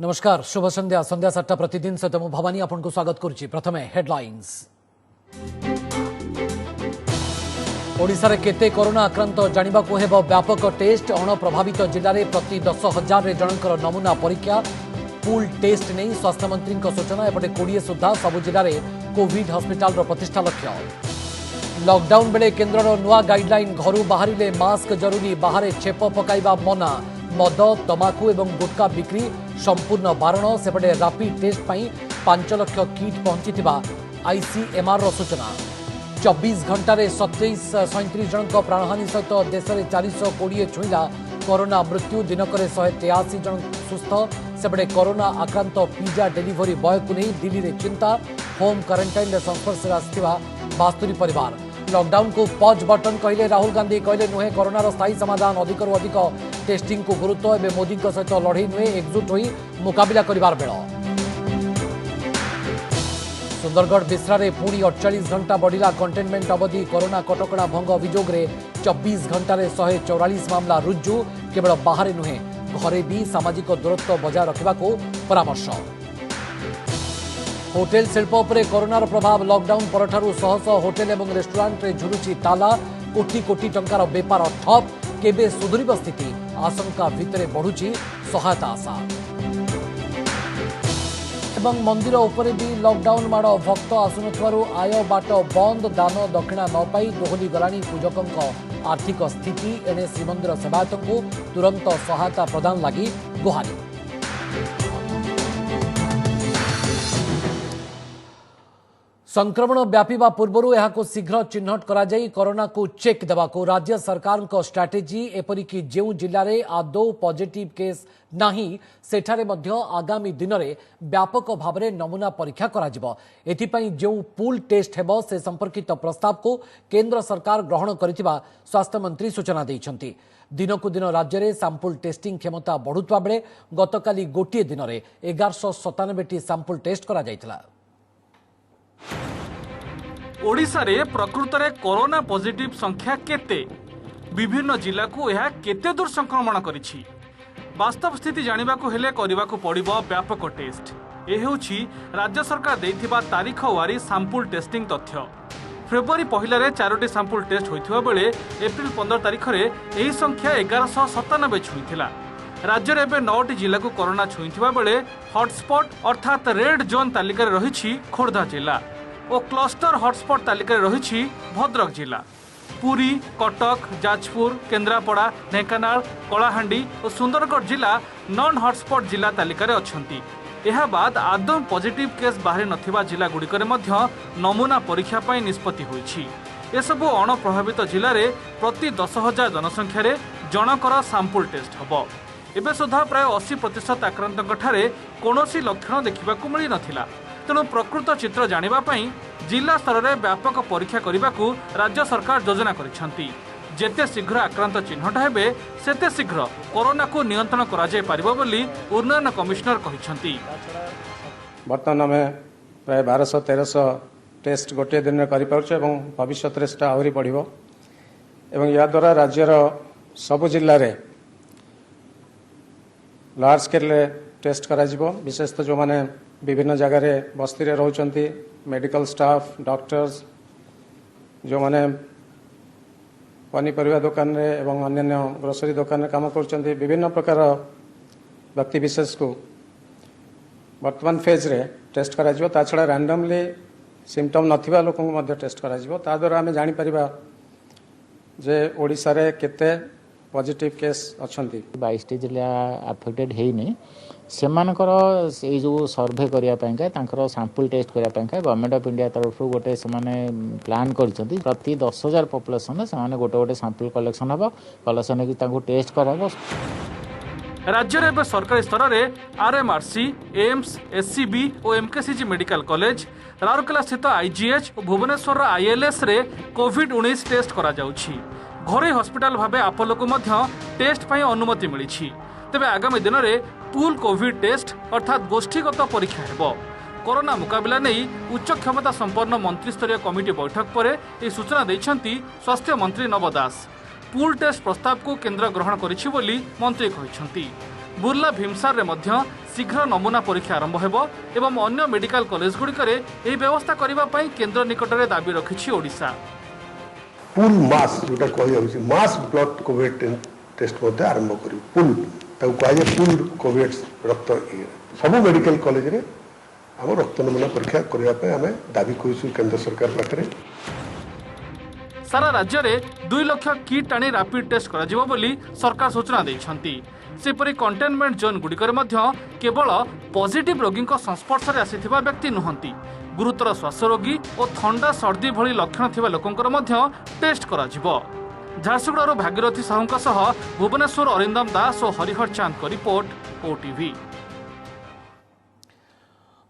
नमस्कार शुभ संध्या संध्या 7टा प्रतिदिन सहित मु भवानी आपको स्वागत करुच्ची। प्रथमे हेडलाइंस। ओडिशा रे केते कोरोना आक्रांत जानिबा को हेबो व्यापक टेस्ट। अणप्रभावित जिले में प्रति 10,000 जनकर नमूना परीक्षा पूल टेस्ट नहीं स्वास्थ्य मंत्री सूचना। एपटे 20 सुधा सबु जिले में कोविड हॉस्पिटल प्रतिष्ठा लक्ष्य। लॉकडाउन बेले केन्द्र नुआ गाइडलाइन घर बाहर मास्क जरूरी बाहर छेप पकाइबा मना। मद तमाकू एवं गुटखा बिक्री संपूर्ण बारण। सेपटे रैपिड टेस्ट पर 5 लाख किट पहुंची आईसीएमआर सूचना। 24 घंटे 37 जन प्राणहानि सहित देश में 420 छुईला कोरोना मृत्यु। दिनक 183 जन सुस्थ। सेपटे कोरोना आक्रांत पिज्जा डेलीवरी बॉय को नहीं दिल्ली में चिंता। होम क्वारंटाइन संस्पर्श आसथिबा 72 परिवार। लॉकडाउन को पॉज बटन कहले राहुल गांधी। कहले नुहे कोरोनार स्थायी समाधान अधिक अधिक टेस्टिंग को गुरुत्व। एवं मोदी सहित लड़ई नुहे एकजुट हो मुकाबला करिवार बेल। सुंदरगढ़ बिस्रारे पुणी 48 घंटा बढ़िला कंटेनमेंट अवधि। कोरोना कटकड़ा भंग अभियोग 24 घंटे 144 मामला रुजु। केवल बाहर नुहे घरे भी सामाजिक दूरत्व बजाय रखा परामर्श। होटेल शिल्प उपरे कोरोनार प्रभाव। लॉकडाउन परठारु शह शह होटेल एवं रेस्टोरेंट रे झुलुची ताला। कोटी कोटी टंकार बेपार ठप। केबे सुधुरिब स्थिति आशंका भितरे बढ़ुची सहायता आशा। एवं मंदिर उपरे भी लॉकडाउन माड़। भक्त आसुनथुवारु आय बाट बंद। दान दक्षिणा न पाई दोहली गलानी पूजकंक आर्थिक स्थिति। एने श्रीमंदिर सेवायतों तुरंत सहायता प्रदान लगी गुहारी। संक्रमण व्यापीवा पूर्व यह शीघ्र चिन्हट करा जाई कोरोना को चेक देवा को राज्य सरकार को स्ट्राटेजी। एपरिकी जो जिले में आदौ पॉजिटिव केस नहीं सेठारे मध्य आगामी दिन में व्यापक भाव में नमूना परीक्षा करा। एथिपाई जो पूल टेस्ट हेबो से संपर्कित प्रस्ताव को केंद्र सरकार ग्रहण करिथिबा स्वास्थ्य मंत्री सूचना दैछंती। दिनकु दिन राज्य में सैंपल टेस्टिंग क्षमता बढ़ुवा बेले गतकाली गोटे दिन में 1197टी सैंपल टेस्ट करा जायतिला। ओडिशा रे प्रकृत रे कोरोना पॉजिटिव संख्या केते विभिन्न जिला को यह केते दूर संक्रमण करिछि वास्तव स्थिति जानिबा को हेले करिबा को पड़िबो व्यापक टेस्ट। ए हेउछि राज्य सरकार देथिबा तारीख वारी सैंपल टेस्टिंग तथ्य। फेब्रुआरी पहिला रे 4टी सैंपल टेस्ट होइथिबा बेले एप्रिल 15 तारीख रे एही संख्या 1197 छुईथिला। राज्य रे एबे 9टी जिला को कोरोना छुईथिबा बेले हॉटस्पॉट अर्थात रेड जोन तालिका रे रहिछि खोर्धा जिला और क्लस्टर हॉटस्पॉट तालिका रही भद्रक जिला। पुरी कटक जाजपुर केन्द्रापड़ा ढेंकानाल कलाहांडी और सुंदरगढ़ जिला नॉन हॉटस्पॉट जिला तालिका अच्छी। यह बाद आदम पॉजिटिव केस बाहरी नथिबा जिला गुड़िक नमूना परीक्षा पर निष्पत्ति होईछि। एसबू अणप्रभावित जिले में प्रति 10,000 जनसंख्यार जनकर सैंपल टेस्ट हब। एबे सुधा प्राय 80% आक्रांतों ठारे कौनसी लक्षण देखा मिल नथिला। तेणु प्रकृत चित्र जानिबा जिला स्तर में व्यापक परीक्षा करने को राज्य सरकार योजना करिसेंती। जेते शीघ्र आक्रांत चिन्हट हेबे सेते शीघ्र कोरोना को नियंत्रण करा जाय पारिबो बोली उन्नयन कमिश्नर कहिसेंती। वर्तमान में प्राय 1200-1300 टेस्ट गोटे दिन में करि पाउछ एवं भविष्य में सेटा आहुरी बढ़िबो एवं या द्वारा राज्यर सबु जिल्ला रे लार्ज स्केल टेस्ट करा जिवो। विशेषतः जो माने विभिन्न जगह रे बस्ती रे रहउचंती मेडिकल स्टाफ डॉक्टर्स जो माने पनीपरिया दुकान रे एवं अन्य ग्रोसरी दुकान रे काम करचंती विभिन्न प्रकार व्यक्ति विशेष को वर्तमान फेज रे टेस्ट करा जिवो। ता छडा रैंडमली सिम्पटम नथिबा लोक को मध्ये टेस्ट करा जिवो। ता द्वारा हमें जानि परिबा जे ओडिसा रे केते पॉजिटिव केस अछंती। 22टी जिला अफेक्टेड हेइनी सेमानकर से जो सर्वे करने सैंपल टेस्ट करने गवर्नमेंट ऑफ इंडिया तरफ गोटे से प्लान करछंती। प्रति 10,000 पॉपुलेशन से गोटे गोटे सैंपल कलेक्शन हम कलेक्शन की टेस्ट कराबो। राज्य में सरकारी स्तर में आरएमआरसी एम्स एससीबी और एमकेसीजी मेडिकल कॉलेज राउरकेला स्थित आईजीएच और भुवनेश्वर आईएलएस रे कोविड-19 टेस्ट करा जाउछि। घरोई हॉस्पिटल भावे आपोलो को टेस्ट पर अनुमति मिली। तेबे आगामी दिन में पूल कोविड टेस्ट अर्थात गोष्ठीगत परीक्षा हेबो। कोरोना मुकाबला नहीं उच्च क्षमता संपन्न मंत्रिस्तरीय कमिटी बैठक पर यह सूचना दैछंती स्वास्थ्य मंत्री नव दास। पूल टेस्ट प्रस्ताव को केंद्र ग्रहण करिछि बोली मंत्री कहिसंती। बुर्ला भीमसार रे मध्य शीघ्र नमूना परीक्षा आरंभ हेबो एवं अन्य मेडिकल कॉलेज गुड़िकरे एही व्यवस्था करिबा पई केंद्र निकटरे दाबी रखिछि ओडिशा। पूल मास जोटा कह मास ब्लड कोविड टेस्ट आरंभ कर पूल कहुए पूल कोविड रक्त सब मेडिकल कॉलेज रे आम रक्त नमूना परीक्षा करने आम दाबी करूँ केंद्र सरकार पाखे। सारा राज्य में 2 लाख किट आनी रैपिड टेस्ट करा बोली सरकार सूचना देइछंती। सेपरि कंटेनमेंट जोन गुड़िकर केवल पॉजिटिव रोगी संस्पर्श में आसीथिबा व्यक्ति नुहंती, गुरुतर श्वास रोगी और थंडा सर्दी भली लक्षण थिबा लोकंकर मध्य टेस्ट करा जिवो। झारसुगुड़ारू भागीरथी साहूंक सह भुवनेश्वर अरिंदम दास और हरिहर चांद को रिपोर्ट ओटीवी।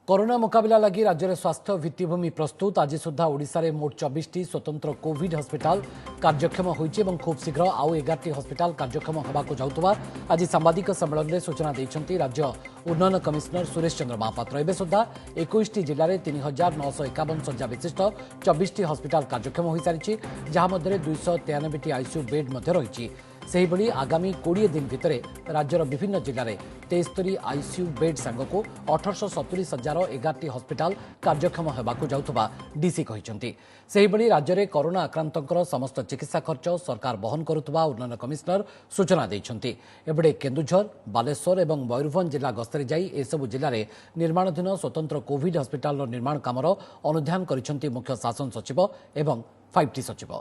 कोरोना मुकाबला लगी राज्य में स्वास्थ्य भित्तिभूमि प्रस्तुत। आज सुधा ओडिशा रे मोट 24टी स्वतंत्र कोविड हस्पिटाल कार्यक्षम होइछि एवं खूब शीघ्र आउ 11टी हस्पिटाल कार्यक्षम होबाको जाउतबा आज सांबादिक सम्मेलन में सूचना दैछंती राज्य उन्नयन कमिशनर सुरेश चंद्र महापात्र। एबे सुधा 21टी जिले में 3951 शय्या विशिष्ट 24टी हस्पिटाल कार्यक्षम हो सारी, जहां मध्य 293टी आईसीयू बेड मध्य रही। सेहिभଳି आगामी 20 दिन भितर राज्यर विभिन्न जिले में 73 आईसीयू बेड सांगक 1870,011टी हस्पिटाल कार्यक्षम होबाकू जाउतबा डीसी कहिसंती। सेहिभଳି राज्य में कोरोना आक्रांतंकर समस्त चिकित्सा खर्च सरकार बहन करुतबा उन्नयन कमिशनर सूचना दैछंती। एबडे केन्दुझर, बालेश्वर और मयूरभंज जिला गस्तरे जाई एसबु जिले में निर्माणाधीन स्वतंत्र कोविड हस्पिटाल निर्माण कामर अनुध्यान करिसंती मुख्य शासन सचिव एवं 5टी सचिव।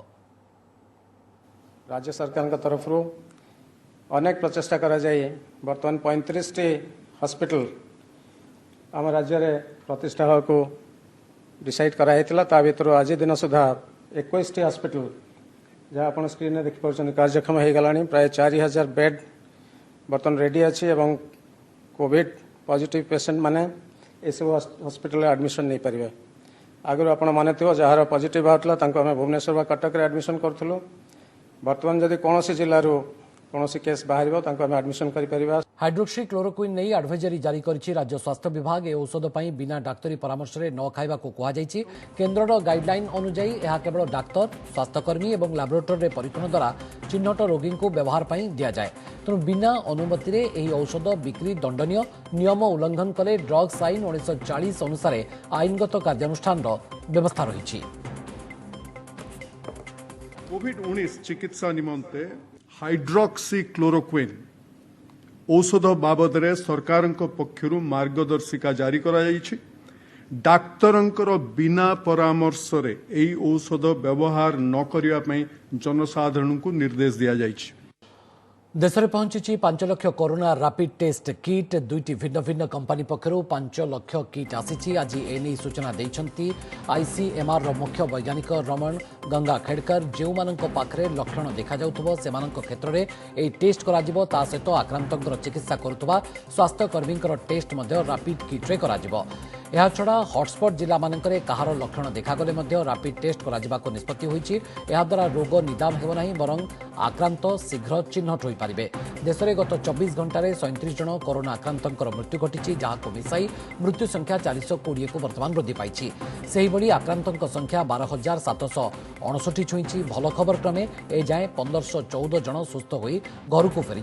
राज्य सरकार का तरफ अनेक प्रचेषा करा बर्तमान 35टी हॉस्पिटल आम राज्य में प्रतिष्ठा को डिसाइड कराइला। ता भर आज दिन सुधा 21टी हॉस्पिटल जहाँ आप स्क्रीन में देखिपुर कार्यक्षम हो गला। प्राय 4000 बेड बर्तमान रेडी अच्छी एवं कोविड पॉजिटिव पेशेंट माने सब हॉस्पिटल एडमिशन नहीं पारे। आगु आप मन थो जार पॉजिटिव बाहर आम भुवनेश्वर कटक एडमिशन करूँ। बर्तमान जदि कौन जिलूर कौन केस बाहर एडमिशन कर हाइड्रोक्सी क्लोरोक्विन नहीं एडवाइजरी जारी करिछि राज्य स्वास्थ्य विभाग। ए औषध पई बिना डाक्तरी परामर्श रे न खाइबा को कहा जायछि। केंद्रर गाइडलाइन अनुसार यह केवल डाक्तर, स्वास्थ्यकर्मी और लैबोरेटरी परीक्षण द्वारा चिन्हट रोगी को व्यवहार पई दिया जाए। तेणु बिना अनुमति रे एही औषध बिक्री दंडनीय। नियम उल्लंघन कले ड्रग्स आईन 1940 अनुसार आईनगत कार्यानुष्ठान व्यवस्था रही। कोविड-19 चिकित्सा निमंते हाइड्रोक्सी क्लोरोक्विन औषध बाबद सरकार पक्षरु मार्गदर्शिका जारी करा जायछि। डाक्तरंकर बिना परामर्श रे एई औषध व्यवहार न करिया पई जनसाधारण को निर्देश दिया जायछि। देश में पहुंची 5 lakh corona rapid test kit. 2टी भिन्न भिन्न कंपानी पक्षर 5 लाख किट आसी। आज एने सूचना देइछंती आईसीएमआर मुख्य वैज्ञानिक रमण गंगा खेड़कर। जो पाखरे लक्षण देखा जाउथबो सेमानक क्षेत्र में यह टेस्ट कराजिबो। ता सहित आक्रांतंकर चिकित्सा करुतबा स्वास्थ्यकर्मींकर टेस्ट मध्य रैपिड किट्रे कराजिबो। यह छड़ा हॉटस्पॉट जिला मानकरे कहार लक्षण देखागले मध्य रैपिड टेस्ट कराजिबाको निष्पत्ति होईछि। एहा द्वारा रोग निदान हेबो नाही बरं आक्रांत शीघ्र चिन्हट होई पारिबे। देश में गत 24 घंटे 37 जन कोरोना आक्रांतंकर मृत्यु घटी, जहां मिसाई मृत्यु संख्या 420 को वर्तमान वृद्धि पाई। से ही आक्रांतों संख्या 12,759 छुई। भल खबर क्रमे ए जाए 1514 जन सुस्थ हो घर को फेरी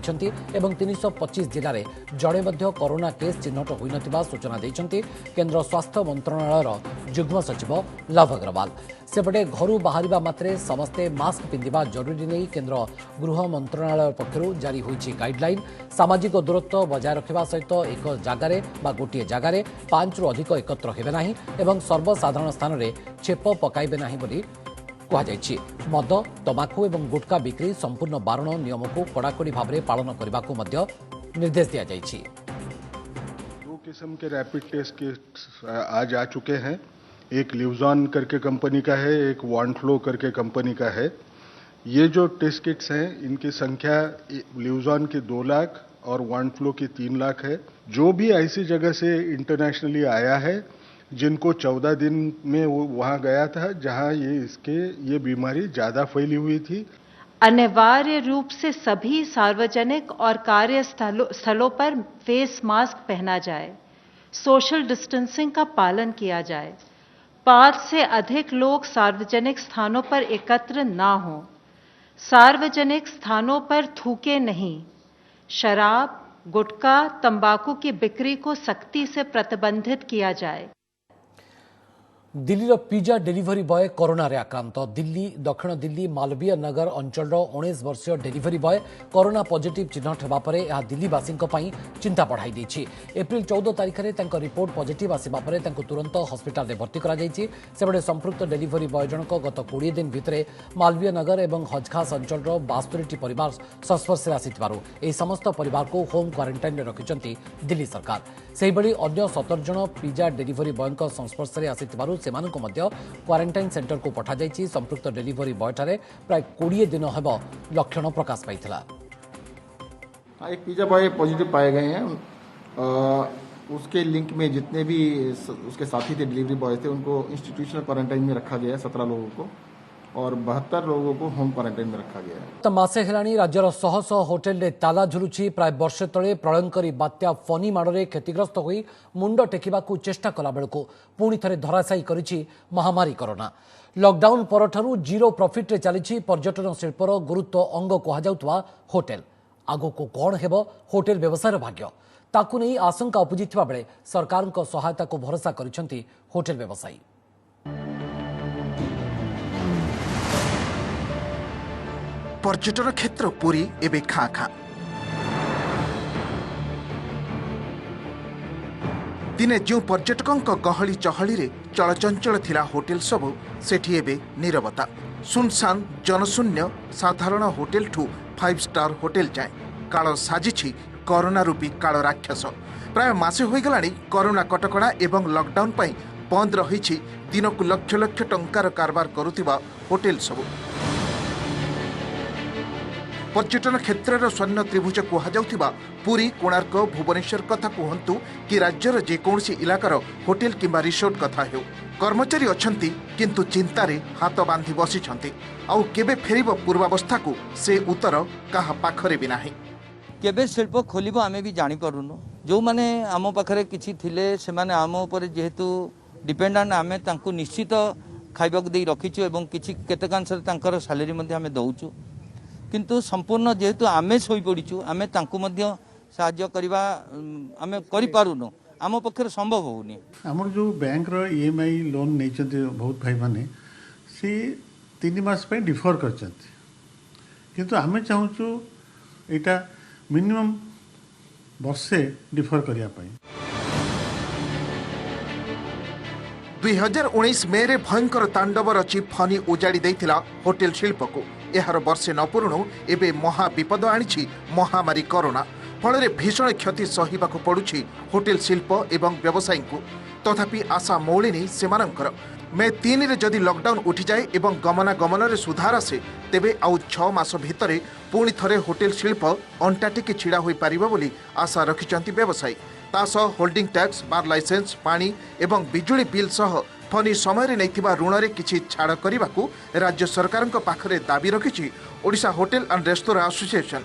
और 325 जिले में जड़े कोरोना केस चिन्हट हो न सूचना देते केन्द्र स्वास्थ्य मंत्रणालय जुग्म सचिव लव अग्रवाल। सेपटे घर बाहर मात्रे समस्ते मास्क पिंधिबा जरूरी नहीं केन्द्र गृह मंत्रणालय पक्षर जारी होईछि गाइडलाइन। सामाजिक दूरत्व बजाय रखा सहित एक जगार गोटे जगार 5 रु अधिक एकत्र हेबे नाही एवं सर्वसाधारण स्थान में छेप पकाइबे नाही बोली कहुଯାଇଛି। मद, तमाकू और गुटखा बिक्री संपूर्ण बारण नियम को कड़ाकड़ी भाव में पालन करने निर्देश दिया जाइछि। 2 किस्म के रैपिड टेस्ट किट्स आज आ चुके हैं। एक लिवजॉन करके कंपनी का है, एक वॉन्फ्लो करके कंपनी का है। ये जो टेस्ट किट्स हैं इनकी संख्या लिवजॉन की 2 लाख और वॉन्फ्लो की 3 लाख है। जो भी ऐसी जगह से इंटरनेशनली आया है जिनको 14 दिन में वो वहाँ गया था जहाँ ये बीमारी ज़्यादा फैली हुई थी, अनिवार्य रूप से सभी सार्वजनिक और कार्य स्थलों पर फेस मास्क पहना जाए, सोशल डिस्टेंसिंग का पालन किया जाए, 5 से अधिक लोग सार्वजनिक स्थानों पर एकत्र ना हों, सार्वजनिक स्थानों पर थूके नहीं, शराब, गुटखा, तंबाकू की बिक्री को सख्ती से प्रतिबंधित किया जाए। दिल्लीर पिज्जा डेलीवरी बॉय कोरोना रे आक्रांत। दिल्ली दक्षिण दिल्ली मालवीय नगर अंचल 19 वर्षीय डेलीवरी बॉय कोरोना पॉजिटिव चिन्हट होगा पर यह दिल्लीवासी चिंता बढ़ाई देछि। एप्रिल 14 तारिख में रिपोर्ट पॉजिटिव आसिबा परे तुरंत हॉस्पिटल में भर्ती करा जायछि। सेबडे संपृक्त डेलीवरी बॉय जनक गत 20 दिन भितर मालवीय नगर एवं हजखास अंचल 62 परिवार संस्पर्श में आसिथिबारु एही समस्त परिवार को होम क्वारंटाइन में रखिछंती दिल्ली सरकार। सेहिबडी अन्य 17 जन पिज्जा डेलीवरी बॉय संस्पर्श में आसिथिबारु सेमानकु मध्य क्वारंटाइन सेंटर को पठा जायछि। संपृक्त डेलीवरी बॉय ठारे प्राय 20 दिन हेब लक्षण प्रकाश पाइथिला। एक पिज्जा बॉय पॉजिटिव पाए गए हैं। उसके लिंक में जितने भी उसके साथी थे डिलीवरी बॉय थे उनको इंस्टीट्यूशनल क्वारंटाइन में रखा गया है 17 लोगों को, और 72 लोगों को होम क्वारंटाइन में रखा गया है। मासे हेलाणी राज्यर शह शह होटेल रे ताला झुलुछि। प्राय वर्षे तले प्रलयंकरी बात्या फनी माड़े क्षतिग्रस्त होई मुंड टेकिबाकू चेष्टा कला बेलू पुणी थरे धराशायी करिछि महामारी कोरोना। लॉकडाउन परठारु जीरो प्रॉफिट रे चलिछि पर्यटन शिल्पर गुरुत्व अंग कहुवा होटेल। आगको कौन हेब होटेल व्यवसायर भाग्य ताकू नहीं आशंका उपजिथिबा बेले सरकार सहायता को भरोसा करिसेंती होटेल व्यवसायी। पर्यटन क्षेत्र पुरी एबे खाँ खाँ। दिने जो पर्यटकों गहली चहली रे चलचंचल थिला होटेल सबु सेठी एबे नीरवता। सुनसान जनशून्य साधारण होटेल ठू 5 स्टार होटेल जाए काल साजिछि कोरोना रूपी काल राक्षस। प्राय मासे होई गलानी कोरोना कटकणा एवं लॉकडाउन पई बंद रहिछि दिनकु लक्ष लक्ष टंकार कारबार करुथिबा होटेल सबु। पर्यटन क्षेत्र स्वर्ण त्रिभुज कहुवा पुरी कोणार्क भुवनेश्वर कथा कहतु कि राज्यर जेकोसी इलाकार होटेल किंबा रिसोर्ट कथा हो कर्मचारी अछंती किंतु चिंतारे हाथ बांधी बसिछंती। आउ केबे फेरिबो पूर्वावस्था को से उत्तर कहा पाखरे भी नाही। केबे शिल्प खोलिबो आमे भी जानि पारुनु। जो माने आम पाखरे किछि थिले से माने आम ऊपर जेहेतु डिपेंडेंट आमे तांको निश्चित खाइबाक देई रखिछु एवं किछि केतकांशरे तांकर सैलरी मध्ये आमे दउछु, किंतु संपूर्ण जेहेतु आमे सोई पड़ीचु आमे तांको मध्य साहाय्य करबा आमे करि पारुनु, आम पक्षर संभव होनी। हमर जो बैंक रो ईएमआई लोन नै छथि बहुत भाई माने से 3 मास पे डिफर करछथि, किंतु आमे चाहूछु एटा मिनिमम वर्षे डिफर करिया पई। 2019 मे रे भयंकर तांडव रची फनी उजाड़ी देइथिला होटेल शिल्प को। यार वर्षे न पुरुणु एबे महा विपद आनिछि महामारी कोरोना। फल भीषण क्षति सहिबाकु पड़ुछि होटेल शिल्प एवं व्यवसायी को। तथापि आशा मौलिनी सेमानंकर। मे 3 रे जदि लॉकडाउन उठी जाए एवं गमनागमन रे सुधार आसे तेबे आउ 6 मास भितरे पुणी थरे होटेल शिल्प अंटा टिके छिड़ा होई पारिबो बोली आशा रखिचंती व्यवसायी। तास होल्डिंग टैक्स, बार लाइसेंस, पानी एवं बिजुली बिल सह फनी समय नहीं ऋण रे किछि छाड़ करने राज्य सरकार पाखरे दाबी रखिछि Odisha hotel and restaurant association.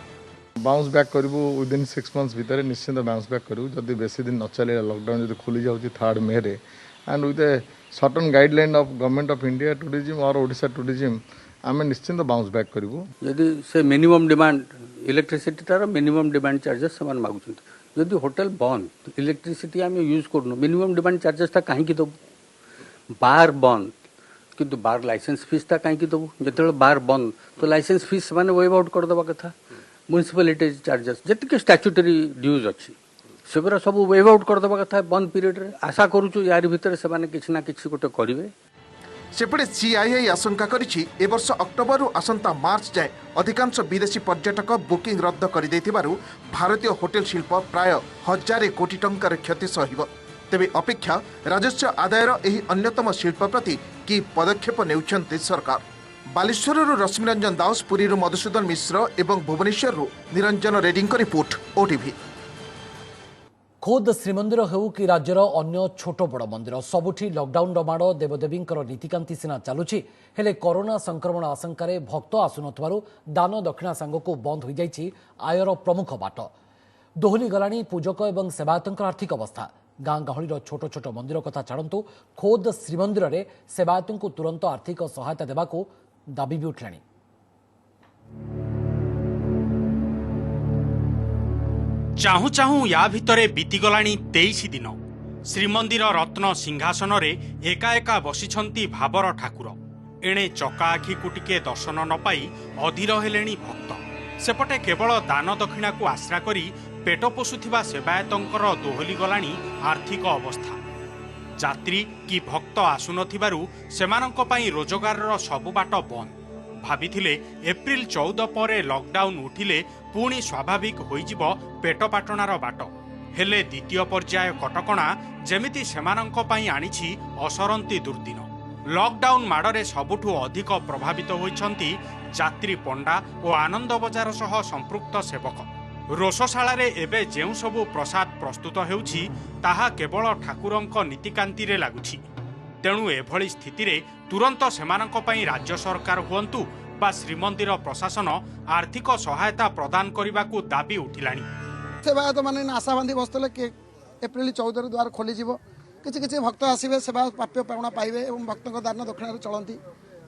Bounce back करू विदिन 6 मंथ्स भितर निश्चित बाउंस बैक करू जदि बेसी दिन न चले लॉकडाउन जदि खुली जाउछि 3 मे रे and with a certain guideline of government of India tourism और ओडिशा टूरिज्म आमे निश्चित बाउंस बैक करू। यदि से मिनिमम डिमांड इलेक्ट्रिसिटी तार मिनिमम डिमांड चार्जेस समान मागुछन, यदि होटेल बंद इलेक्ट्रिसिटी आमे यूज करनु मिनिमम डिमांड चार्जेस ता काहे कि दबु। बार बंद किंतु बार लाइसेंस फीस ता काहे कि दबु। जतले बार बंद तो लाइसेंस फीस माने वेव आउट कर दबा कथा। म्युनिसिपलिटी चार्जेस जति स्टैट्यूटरी ड्यूज अछि सेगरा सब वेव आउट कर दबा कथा बंद पीरियड रे। आशा करूछु यार भीतर से माने किछ ना किछ गोटे करिवे। सेपटे सीआईआई आशंका करिछि ए वर्ष अक्टोबर रु आसंता मार्च जाए अधिकांश विदेशी पर्यटक बुकिंग रद्द करि दैथिबारु भारतीय होटेल शिल्प प्राय 1000 कोटी टंकार क्षति सहिब। तेबे अपेक्षा राजस्व आदायर एही अन्यतम शिल्प प्रति की पदक्षेप नेउछन्ते सरकार। बालेश्वर रश्मिरंजन दास, पुरी मधुसूदन मिश्र एवं भुवनेश्वर निरंजन रेड्डी रिपोर्ट ओटीवी। खोद श्रीमंदिर हेउ कि राज्यर अन्य छोट बड़ मंदिर सबुठी लॉकडाउन माड़ देवदेवी नीतिकांति सिना चलुछि हेले कोरोना संक्रमण आशंका भक्त आसुनथबारु दान दक्षिणा सांगको बंद हो जाइछि आयर प्रमुख बाट। दोहली गलाणी पूजक एवं सेवायतंकर आर्थिक अवस्था। गाँ गहलीर छोट छोट मंदिर कथा छाड़ू खोद श्रीमंदिर रे सेवायतंकु तुरंत आर्थिक सहायता देबाकू दाबी भी उठलाणी। चाहू चाहू या भितरे बीतीगलाणी 23 दिन श्रीमंदिर रत्न सिंहासन रे एका एका बसिछंती भाबर ठाकुर। एणे चका आखिकु टिके दर्शन न पाई अधीर हेलेणी भक्त। सेपटे केवल दान दक्षिणा को आश्रा करी पेट पोषुथिबा सेवायतंकर दोहली गलाणी आर्थिक अवस्था। यात्री कि भक्त आसुनथिबारु सेमानंक पई रोजगारर सबु बाट बंद। भाबिथिले एप्रिल 14 परे लॉकडाउन उठिले पुणी स्वाभाविक होइजिबो पेटपाटणार बाट। हेले द्वितीय पर्याय कटकणा जेमिति सेमानंक पई आनिछि असरंती दुर्दिन। लॉकडाउन माड़े सबुठु अधिक प्रभावित होइछंती यात्री पंडा और आनंद बजार सह संपृक्त सेवक। रोषशाला एबे जेउ सबु प्रसाद प्रस्तुत हेउछि ताहा केवल ठाकुरंक नीतिकांति रे लागुछि। तेणु एभली स्थिति रे तुरंत सेमानंक पई राज्य सरकार हुअन्तु बा श्रीमंदिर प्रशासन आर्थिक सहायता प्रदान करबाकू दाबी उठिलाणी। सेवायत माने आशा बांधी बसतले कि एप्रिल 14 द्वार खोली जिवो, किसी किसी भक्त आसवे सेवा प्राप्य पावना पाइबे और भक्त दान दक्षिण चलती।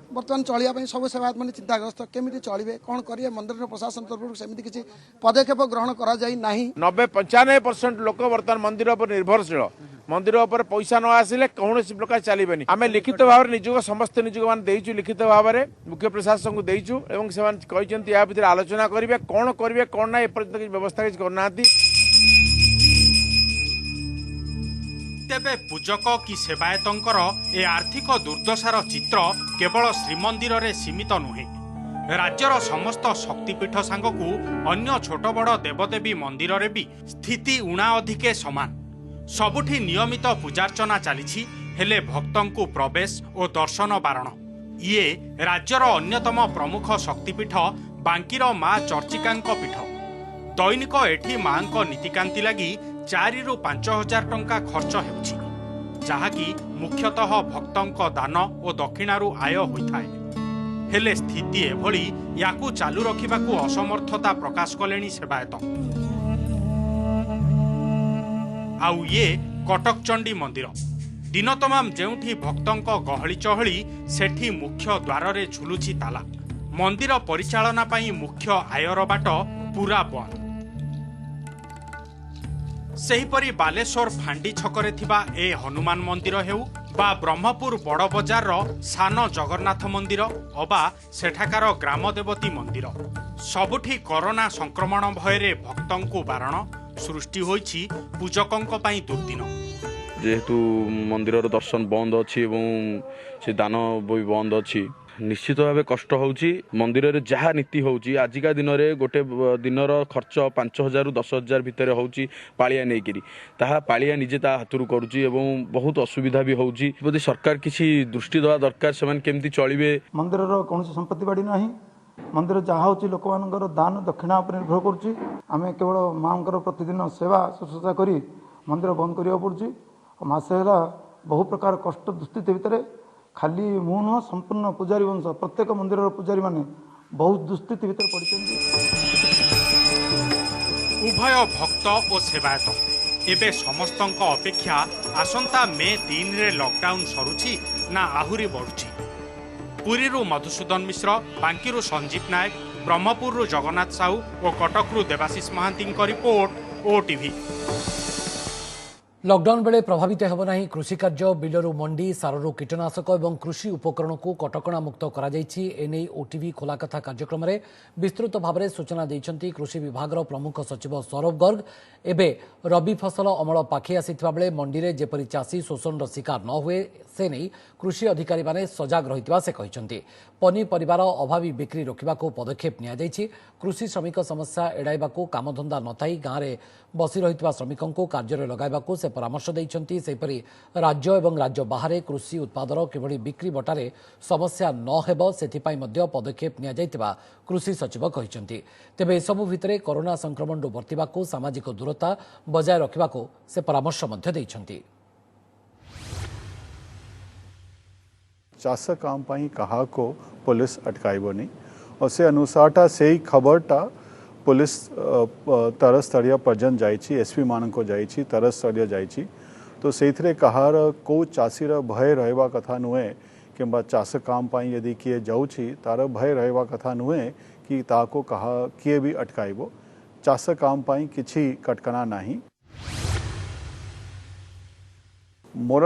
बर्तमान चलिया सब सेवायत मैंने चिंताग्रस्त केमी चलिए कौन करेंगे। मंदिर प्रशासन तरफ सेमती किसी पदक्षेप ग्रहण करा जाई नाही। 90-95% लोक बर्तमान मंदिर पर निर्भरशील। मंदिर पर पैसा न आसिले कौन प्रकार चलबेनी। आम लिखित भाव में निजोग समस्त निजोग मान देइछु, लिखित भाव में मुख्य प्रशासन को देइछु एवं से कहते या भितर आलोचना करेंगे कौन करेंगे कौन ना एपर्यंत व्यवस्था किसी करना। तेबे पूजक कि सेवायतंकर ए आर्थिक दुर्दशार चित्र केवल श्रीमंदिर रे सीमित नुहे। राज्यर समस्त शक्तिपीठ सांगकू अन्य छोट बड़ देवदेवी मंदिर रे भी स्थिति उणा अधिके समान। सबुठी नियमित पूजार्चना चली हेले भक्तंकु प्रवेश और दर्शन बारण। ये राज्यर अन्यतम प्रमुख शक्तिपीठ बांकीर मां चर्चिकांक पीठ। दैनिक एठी मांक नीतिकांति लगी 4 ରୁ 5 हजार टंका खर्च हेउछि, जहाँकि मुख्यतः भक्तंक दान और दक्षिणारू आय होइथाए। हेले स्थिति एभली याकू चालू रखिबाकू असमर्थता प्रकाश कलेनी सेवायत। आउ ये कटक चंडी मंदिर दिन तमाम जेउठी भक्तंक गहली चहली सेठी मुख्य द्वार रे झुलुछि ताला। मंदिर परिचालना पई मुख्य आयर बाट पूरा बंद। सेहीपरि बालेश्वर फांडी छकरे थिबा ए हनुमान मंदिर हेउ बा ब्रह्मपुर बड़ बजार सान जगन्नाथ मंदिर अबा सेठाकार ग्राम देवती मंदिर सबुठी कोरोना संक्रमण भयरे भक्तंकु बारण सृष्टि होइछि पूजकंक पई दुर्दिन। जेहेतु मंदिर दर्शन बंद अच्छी से दान भी बंद अच्छी निश्चित भाव कष्ट होउछि। मंदिर रे जहाँ नीति होउछि आजिका दिन रे गोटे दिनर खर्च 5,000 ରୁ 10,000 भितर होउछि पालिया नेकिरी ताहा पालिया निजे ता हाथरू करूछि एवं बहुत असुविधा भी होउछि। यदि सरकार किसी दृष्टि देवा दरकार सेमान केमती चलिबे। मंदिर रो कोनोसी संपत्ति बाड़ी नाही। मंदिर जहाँ होउछि लोक मानकर दान दक्षिणा पर निर्भर करूछि। आमे केवल मांकर प्रतिदिन सेवा शुश्रूषा करी मंदिर बंद करिया पड़छि। मासे होला बहु प्रकार कष्ट दुस्थिति भितर खाली मु नुह संपूर्ण पूजारी वंश प्रत्येक मंदिर पूजारी माने बहुत दुस्थिति भितर पड़िछन्ति। उभय भक्त और सेवायत एबे समस्तंक अपेक्षा आसंता मे 3 रे लॉकडाउन सरुछि ना आहुरी बढ़ुछि। पुरीरू मधुसूदन मिश्र, बांकीरू संजीव नायक, ब्रह्मपुररू जगन्नाथ साहू और कटकरू Debashish Mahanty report OTV. Lockdown बेले प्रभावित हेब नाही कृषि कार्य। बिलरू मंडी साररू कीटनाशक और कृषि उपकरण को कटकणा मुक्त करा जायछि। एने ओटीवी खोला कथा कार्यक्रम में विस्तृत भाव में सूचना देइछन्ति कृषि विभाग प्रमुख सचिव सौरभ गर्ग। एबे रबी फसल अमल पाखे आसीथिबा बेले मंडी रे जेपरि चाषी शोषण शिकार न हुए से नहीं कृषि अधिकारी माने सजग रहितबा से कहिछन्ति। पनीपरिवार अभावी बिक्री रोकबाको पदक्षेप निया जायछि। कृषि श्रमिक समस्या एडाइबाको कामधंदा नथाई गाँव में बसी रहितबा श्रमिकों को कार्य लगाइबाको से परामर्श देइछन्ति। सेपरि राज्य एवं राज्य बाहर कृषि उत्पादर किभଳି बिक्री बटारे समस्या न हेब सेथिपाई मध्य पदक्षेप निया जायतिबा कृषि सचिव कहिछन्ति। तेबे एसबु भितरे कोरोना संक्रमण बर्तिबाको सामाजिक दूरता बजाय रखिबाको से परामर्श मध्य देइछन्ति। चाष काम पाई कहा को पुलिस अटकाइबनी और से अनुसार से ही खबरटा पुलिस तरह स्तरीय पर्यटन जाइछि एसपी मान को जाइछि तरह स्तरीय जाइछि तो से कहार को चाषीर भय रहबा कथा नुहे कि चाष काम पाई यदि किए जाउछि तार भय रहबा कथा नुहे कि ताको कहा किए भी अटकाइबो। चाष काम पाई किछि कटकणा नाही। मोर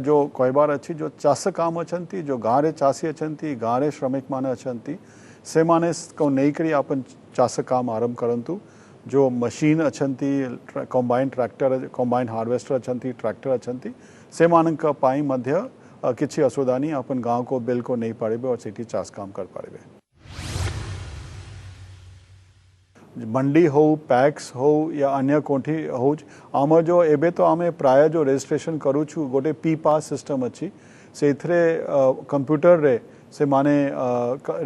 जो कहबार अच्छी जो चाष काम अच्छी जो गाँव रे चाषी अच्छी गाँव रे श्रमिक माने अच्छी से माने को नहीं करी अपन चाष काम आरंभ करंतु। जो मशीन अच्छी कंबाइन ट्रैक्टर कंबाइन हार्वेस्टर अच्छी ट्रैक्टर अच्छी से मानक पाई मध्य किसी असुविधा नहीं अपन गाँव को बिल को नहीं पारे और सिटी चाष काम कर पारे। मंडी हो पैक्स हो या अन्य कोठी हो आम जो एबे तो आम प्राय जो रजिस्ट्रेशन करूछु गोटे पी पास सिस्टम अच्छी से कंप्यूटर रे से माने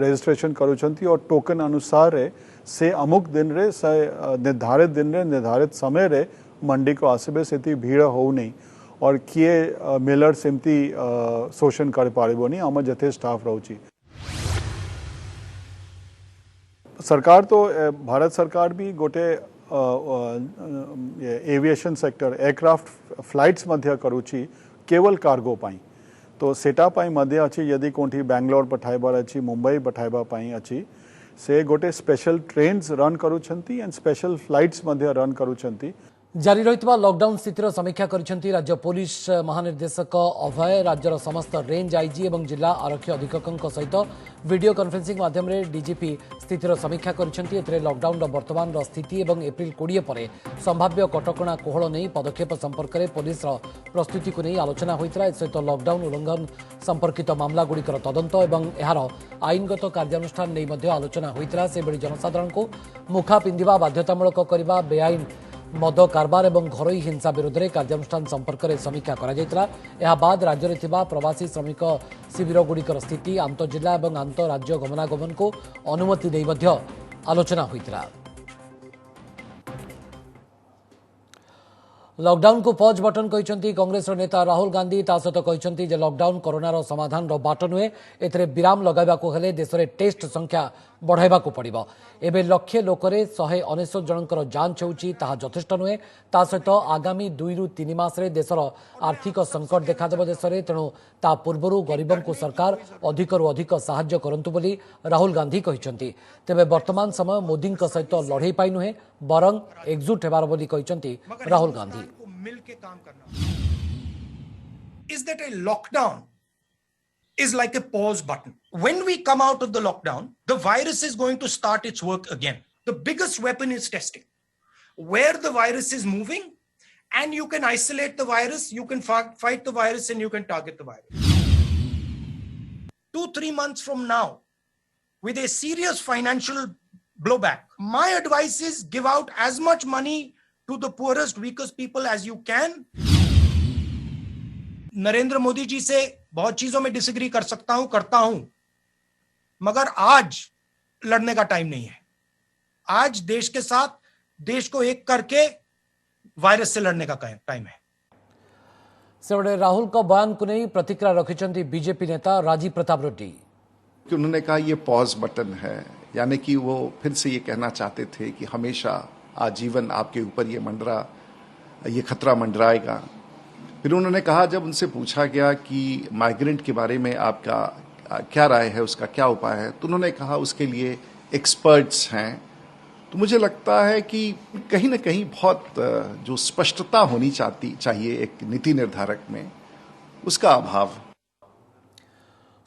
रजिस्ट्रेशन करूछंती और टोकन अनुसार रे से अमुक दिन रे से निर्धारित दिन रे निर्धारित समय रे मंडी को आसबे से भीड़ हो नहीं और किए मिलर सेमती शोषण कर पारिबोनी आम जथे स्टाफ रहउची। सरकार तो भारत सरकार भी गोटे एविएशन सेक्टर एयरक्राफ्ट फ्लाइट्स मध्य करूची केवल कार्गो पाई तो सेटा पाई मध्य अच्छी यदि कोठी बैंगलोर पठाइबार अच्छी मुंबई पठाइबा पाई अच्छी से गोटे स्पेशल ट्रेन्स रन करूछंती एंड स्पेशल फ्लाइट्स मध्य रन करूछंती। जारी रहितबा लॉकडाउन स्थितिर समीक्षा करिसेंती राज्य पुलिस महानिर्देशक अभय राज्यर समस्त रेंज आईजी एवं जिला आरक्षी अधीक्षक सहित वीडियो कॉन्फ्रेंसिंग माध्यम रे डीजीपी स्थितिर समीक्षा करिसेंती। एथिरे लॉकडाउन वर्तमान स्थिति एवं एप्रिल 20 पर संभाव्य कटकणा कोहल नहीं पदक्षेप संपर्क में पुलिस प्रस्तुति को नहीं आलोचना होइतरा। सहित लॉकडाउन उल्लंघन संपर्कित मामला गुड़िकर तदंत एवं एहार आईनगत कार्यानुष्ठान नहीं मध्य आलोचना होइतरा। से बेली जनसाधारण को मुखा पिंधिबा बाध्यतामूलक करबा बेआईन मद कारबार एवं घरोई हिंसा विरोध में कार्यानुष्ठान संपर्क में समीक्षा करा बाद राज्य में थिबा प्रवासी श्रमिक शिविर गुड़िकर स्थिति आंतजिला एवं आंतराज्य गमनागमन को अनुमति दे मध्य आलोचना होइतरा। लॉकडाउन को पॉज बटन कहते कांग्रेस नेता राहुल गांधी सहित कहते जे लॉकडाउन कोरोनार समाधान बाट नुहे एथिरे विराम लगाइबाकू हेले देश में टेस्ट संख्या बढ़ाइबाकू पड़िबो। एबे लक्षे लोकरे 199 जनकर जांच होउची ताहा यथेष्ट नुहे। ता सहित आगामी 2 ରୁ 3 मासरे देशर आर्थिक संकट देखादेव देश में तेणु ता पूर्वरु गरीबों को सरकार अधिकरु अधिक साहाय्य करंतु बोली राहुल गांधी कहते। तेबे वर्तमान समय मोदी सहित लड़ाई पाई नुहे बरं एकजुट हेबार बोली कहते राहुल गांधी। मिलके काम करना। Is that a lockdown is like a pause button. When we come out of the lockdown, the virus is going to start its work again. The biggest weapon is testing. Where the virus is moving, and you can isolate the virus, you can fight the virus, and you can target the virus. 2-3 months from now, with a serious financial blowback, my advice is give out as much money to the poorest, weakest people as you can. Narendra Modi ji से बहुत चीजों में disagree करता हूं, मगर आज लड़ने का टाइम नहीं है। आज देश के साथ देश को एक करके वायरस से लड़ने का टाइम है। सेबड़े राहुल का बयान को नहीं प्रतिक्रिया रखिछंती बीजेपी नेता राजीव प्रताप रेड्डी। उन्होंने कहा ये पॉज बटन है, यानी कि वो फिर से ये कहना चाहते थे कि हमेशा आजीवन आपके ऊपर ये खतरा मंडराएगा। फिर उन्होंने कहा, जब उनसे पूछा गया कि माइग्रेंट के बारे में आपका क्या राय है, उसका क्या उपाय है, तो उन्होंने कहा उसके लिए एक्सपर्ट्स हैं। तो मुझे लगता है कि कहीं ना कहीं बहुत जो स्पष्टता होनी चाहिए एक नीति निर्धारक में, उसका अभाव।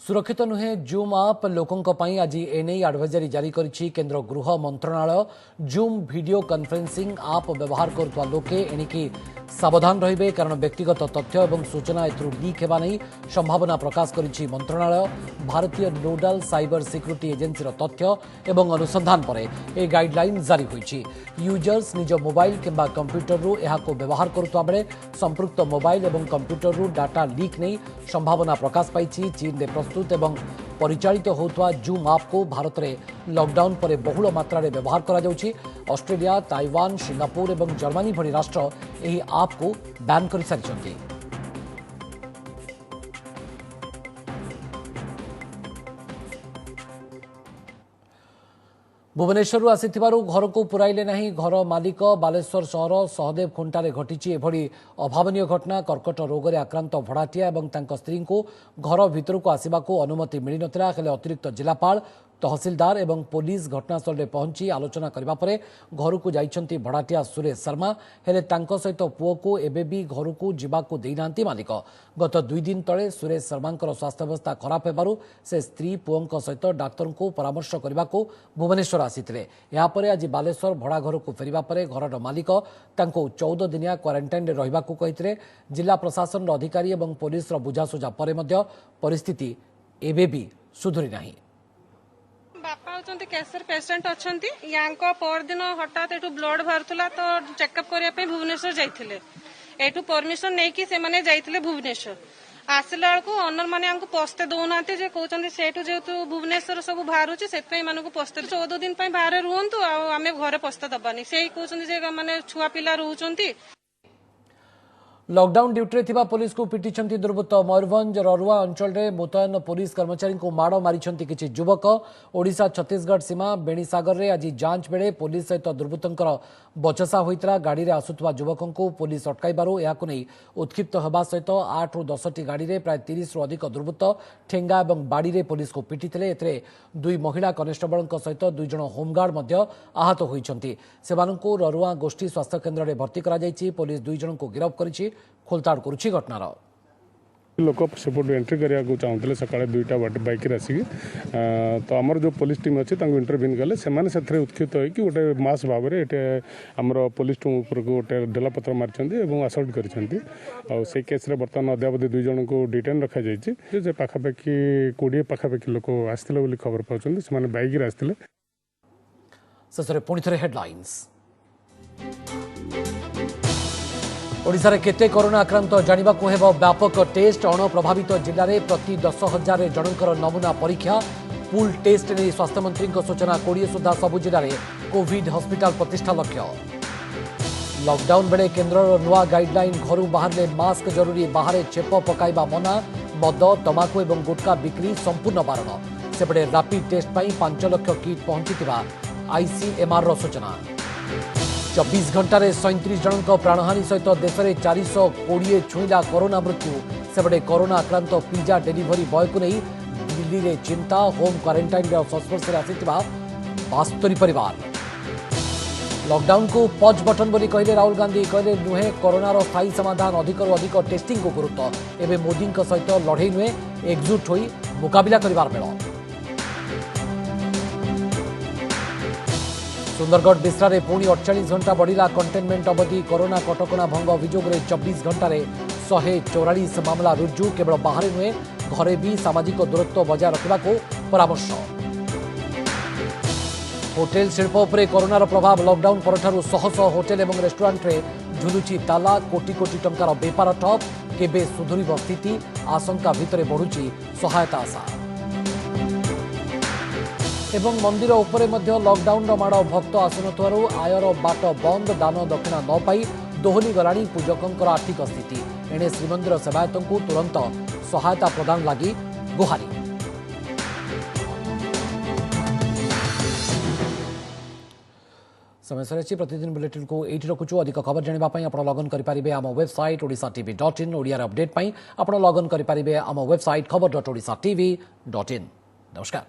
सुरक्षित नुहे जूम आप लोकों पई आज एने एडवाइजरी जारी करिछि केंद्र गृह मंत्रणालय। जूम वीडियो कॉन्फ्रेंसिंग आप व्यवहार करथवा लोके एनिकी सावधान रहिबे, कारण व्यक्तिगत तथ्य एवं सूचना एथरु लीक हेबा नहीं संभावना प्रकाश करिछि मंत्रणालय। भारतीय नोडाल साइबर सिक्योरिटी एजेंसी तथ्य एवं अनुसंधान पर ए गाइडलाइन जारी होइछि। यूजर्स निज मोबाइल किंबा कंप्यूटर रु एहाको व्यवहार करथवा बेले संपृक्त मोबाइल एवं कंप्यूटर रु डाटा लीक नहीं संभावना प्रकाश पाइछि। चीन ने प्रस्तुत एवं परिचालित होता जूम आप को भारत में लॉकडाउन पर बहुल मात्रा रे व्यवहार करा जाउछि। ऑस्ट्रेलिया, ताइवान, सिंगापुर एवं जर्मनी भली राष्ट्र एही आप को बैन कर सारिछन्ति। भुवनेश्वर आसिथिबारु घर को पुराइले नहीं घर मालिक बालेश्वर सहर सहदेव खुंटारे घटिछि एभଳି अभावनीय घटना कर्कट रोग रे आक्रांत भड़ाटिया एवं तांको स्त्री को घर भितर को आसिबाकू अनुमति मिली नथिला हेले अतिरिक्त जिलापाल तहसीलदार एवं पुलिस घटनास्थल में पहुंची आलोचना करबा परे घर को जाइछंती भड़ाटिया सुरेश शर्मा हेले तांको सहित पुओ को एबे भी घर को जिबाकू देइनांती मालिक गत 2 दिन तले सुरेश शर्मांकर स्वास्थ्यावस्था खराब हेबारु से स्त्री पुओंक सहित डाक्तर को परामर्श करबा को भुवनेश्वर आसिथिले या परे आज बालेश्वर भड़ा घर को फेरिबा परे घरर मालिक तांको 14 दिनिया क्वारंटाइन रे रहिबा को कहिथिले जिला प्रशासन अधिकारी एवं पुलिस रो बुझासुझा परे मध्य परिस्थिति एबे भी सुधुरी नाही। बापा होचंती कैंसर पेशेंट अछंती यांको परदिन हठात एटू ब्लड बाहरथुला तो चेकअप करिया पे भुवनेश्वर जाइथिले एटू परमिशन नै कि से माने जाइथिले भुवनेश्वर आसिला को ऑनर माने हमको पस्ते दोनाते जे कहउचंती सेटू जेतु भुवनेश्वर सब बाहरुची सेतपै मानको पस्ते 14 दिन पई बाहर रुहंतु आ आमे घरे पस्ते दबानी सेही कहउचंती जे माने छुआ पिला रहउचंती। लॉकडाउन ड्यूटी थिबा पुलिस को पिटिछंती दुर्बृत्त मयूरभंज ररुआ अंचल रे मुतयन पुलिस कर्मचारी को माड़ मारिछंती किछि युवक ओडिशा छत्तीसगढ़ सीमा बेणीसागर रे आज जांच बेले पुलिस सहित दुर्बृत्तंकर बचसा होइतला गाड़ी रे आसुथवा युवकों को पुलिस अटकाइबारु याकु नै उत्क्षिप्त हेबा सहित 8 रु 10 टी गाड़ी रे प्राय 30 रु अधिक दुर्बृत्त ठेंगा एवं बाड़ी रे पुलिस को पिटिथिले एतरे 2 महिला कनेस्टेबलक सहित 2 जण होमगार्ड मध्य आहत होइछंती सेमानंकु ररुआ गोष्ठी स्वास्थ्य केन्द्र रे भर्ती करा जायछि पुलिस 2 जण को गिरफ्त करिछि खोलताड़ करुछि घटनार लोक सेपट एंट्री करने चाहूँगे सकाଳେ 2टा बाइक आसिक तो आमर जो पुलिस टीम अच्छी इंटरव्यून कले से उत्क्षिप्त होगी गोटे मास भाव में आमर पुलिस टीम उपर को गोटे ढेलापत्र मारी आसल्ट कर केस्रे बर्तमान अद्यावधि 2 जन को डिटेन रखा जाइए पाखापाखि 20 पाखापाखि लोक आसते खबर पाँच से बाइक आसते। शेष पुणी थे हेडलाइंस ओडिशा रे केते कोरोना आक्रांत जानिबा को हेबो व्यापक टेस्ट अणप्रभावित जिल्ला रे प्रति 10,000 जनकर नमूना परीक्षा पूल टेस्ट ने स्वास्थ्य मंत्री सूचना 20 सुधा सबु जिल्ला रे कोविड हॉस्पिटल प्रतिष्ठा लक्ष्य। लॉकडाउन बेले केन्द्र नुआ गाइडलाइन घर बाहर मास्क जरूरी बाहर छेप पकाइबा मना मद तमाकू एवं गुटखा बिक्री संपूर्ण बारण सेपटे रैपिड टेस्ट पर 5 लाख किट पहुंची आईसीएमआर रो सूचना। 24 घंटे 37 जन प्राणहानि सहित देश में 420 छुईला कोरोना मृत्यु सेपटे कोरोना आक्रांत पिज्जा डेलीवरी बॉय को नहीं दिल्ली में चिंता होम क्वारंटाइन संस्पर्श में आसिथिबा 72 परिवार। लॉकडाउन को पॉज बटन बोली कहले राहुल गांधी कहले नुहे कोरोनार स्थायी समाधान अधिक अधिक टेस्टिंग को गुरुत्व एवं मोदी सहित लड़े नुहे एकजुट होई मुकाबिला करिवार बेल। सुंदरगढ़ बिस्रा रे पुणी 48 घंटा बढ़िला कंटेनमेंट अवधि कोरोना कटकणा भंग अभियोग 24 घंटे 144 मामला रुजु केवल बाहर नुहे घरे भी सामाजिक दूरत्व बजाय रखा परामर्श। होटेल शिल्प उपरे कोरोनार प्रभाव लॉकडाउन परठारु शह शह होटेल एवं रेस्टोरेंट रे झुलुची ताला कोटी कोटी टंकार बेपार ठप केबे सुधुरिब स्थिति आशंका भितरे बढ़ुची सहायता आशा एवं मंदिर उपरे मध्य लॉकडाउन माड़ भक्त आसुनथु आयर बाट बंद दान दक्षिणा न पाई दोहली गलाणी पूजकों आर्थिक स्थिति एणे श्रीमंदिर सेवायतों को तुरंत सहायता प्रदान लगी गुहारी। समय सर प्रतिदिन बुलेटिन को ये रखुचु अधिक खबर जानापी आप लगन करेंगे आम वेबसाइट odishatv.in ओडिया अपडेट आप लगन करेंगे आम वेबसाइट खबर.odishatv.in। नमस्कार।